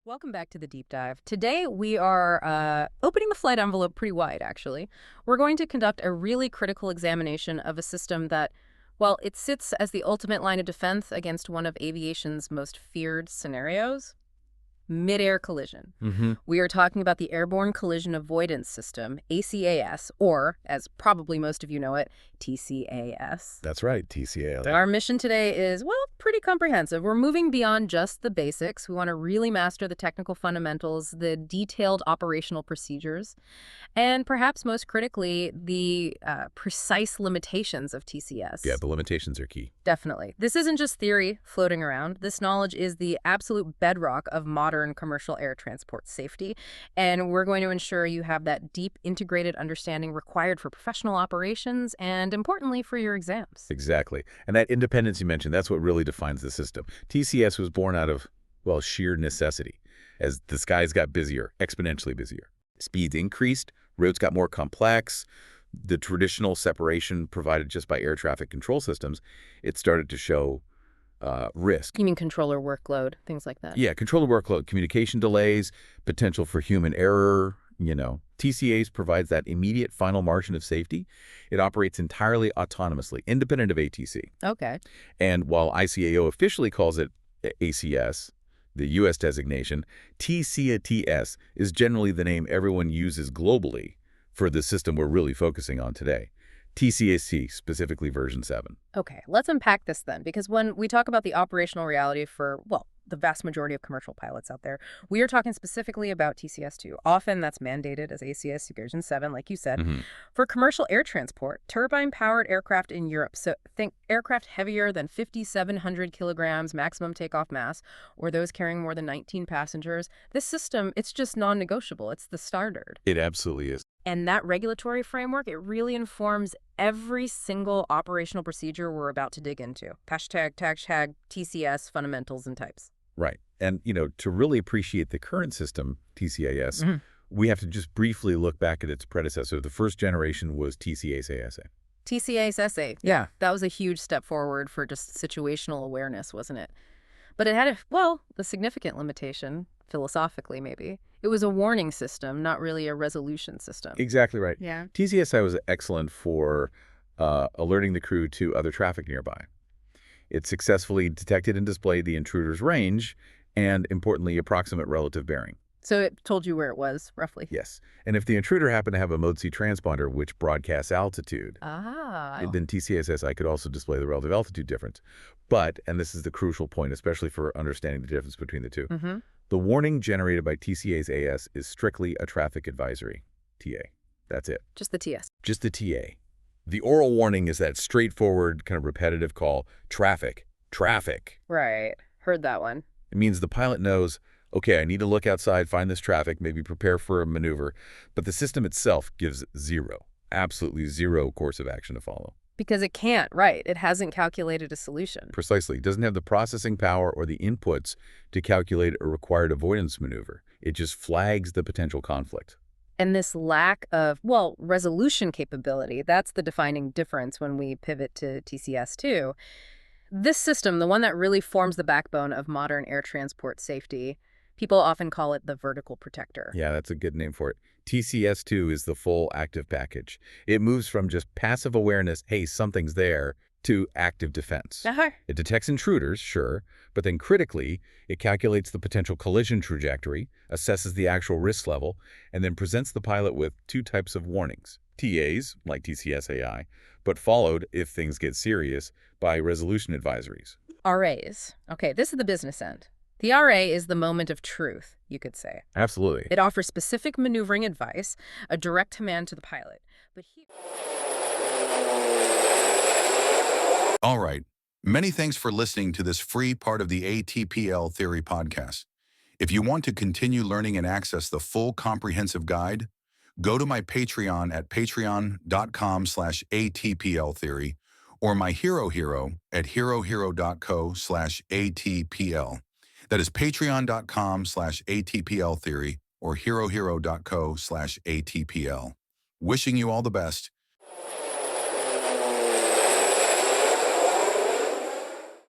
Welcome back to the deep dive. Today we are opening the flight envelope pretty wide, actually. We're going to conduct a really critical examination of a system that, well, it sits as the ultimate line of defense against one of aviation's most feared scenarios. Mid-air collision. We are talking about the Airborne Collision Avoidance System, ACAS, or, as probably most of you know it, TCAS. That's right, TCAS. Our mission today is, well, pretty comprehensive. We're moving beyond just the basics. We want to really master the technical fundamentals, the detailed operational procedures, and perhaps most critically, the precise limitations of TCS. Yeah, the limitations are key. Definitely. This isn't just theory floating around. This knowledge is the absolute bedrock of modern commercial air transport safety, and we're going to ensure you have that deep integrated understanding required for professional operations and, importantly, for your exams. Exactly. And that independence you mentioned, that's what really defines the system. TCS was born out of, well, sheer necessity. As the skies got busier, exponentially busier. Speeds increased, roads got more complex. The traditional separation provided just by air traffic control systems, it started to show risk. You mean controller workload, things like that? Yeah, controller workload, communication delays, potential for human error. TCAS provides that immediate final margin of safety. It operates entirely autonomously, independent of ATC. Okay. And while ICAO officially calls it ACS, the U.S. designation, TCAS is generally the name everyone uses globally for the system we're really focusing on today. TCAC, specifically version 7. Okay, let's unpack this then, because when we talk about the operational reality for, well, the vast majority of commercial pilots out there, we are talking specifically about TCS2. Often that's mandated as ACS version 7, like you said. For commercial air transport, turbine-powered aircraft in Europe, so think aircraft heavier than 5,700 kilograms maximum takeoff mass, or those carrying more than 19 passengers, this system, it's just non-negotiable. It's the standard. It absolutely is. And that regulatory framework, it really informs every single operational procedure we're about to dig into. Hashtag TCS fundamentals and types. Right. And, to really appreciate the current system, TCAS, we have to just briefly look back at its predecessor. The first generation was TCAS-ASA. TCAS-SA. Yeah. That was a huge step forward for just situational awareness, wasn't it? But it had a significant limitation, philosophically maybe. It was a warning system, not really a resolution system. Exactly right. Yeah. TCAS was excellent for alerting the crew to other traffic nearby. It successfully detected and displayed the intruder's range and, importantly, approximate relative bearing. So it told you where it was, roughly? Yes. And if the intruder happened to have a Mode C transponder, which broadcasts altitude, then TCAS-SI could also display the relative altitude difference. But, and this is the crucial point, especially for understanding the difference between the two, the warning generated by TCAS-AS is strictly a traffic advisory, TA. That's it. Just the TS. Just the TA. The oral warning is that straightforward, kind of repetitive call, traffic, traffic. Right. Heard that one. It means the pilot knows, okay, I need to look outside, find this traffic, maybe prepare for a maneuver, but the system itself gives zero, absolutely zero course of action to follow. Because it can't, right. It hasn't calculated a solution. Precisely. It doesn't have the processing power or the inputs to calculate a required avoidance maneuver. It just flags the potential conflict. And this lack of, resolution capability, that's the defining difference when we pivot to TCS2. This system, the one that really forms the backbone of modern air transport safety, people often call it the vertical protector. Yeah, that's a good name for it. TCS2 is the full active package. It moves from just passive awareness, hey, something's there, to active defense. It detects intruders, sure, but then critically, it calculates the potential collision trajectory, assesses the actual risk level, and then presents the pilot with two types of warnings. TAs, like TCS-AI, but followed, if things get serious, by resolution advisories. RAs. Okay, this is the business end. The RA is the moment of truth, you could say. Absolutely. It offers specific maneuvering advice, a direct command to the pilot. But All right. Many thanks for listening to this free part of the ATPL Theory podcast. If you want to continue learning and access the full comprehensive guide, go to my Patreon at patreon.com/ATPLtheory or my Hero at herohero.co/ATPL. That is patreon.com/ATPLtheory or herohero.co/ATPL. Wishing you all the best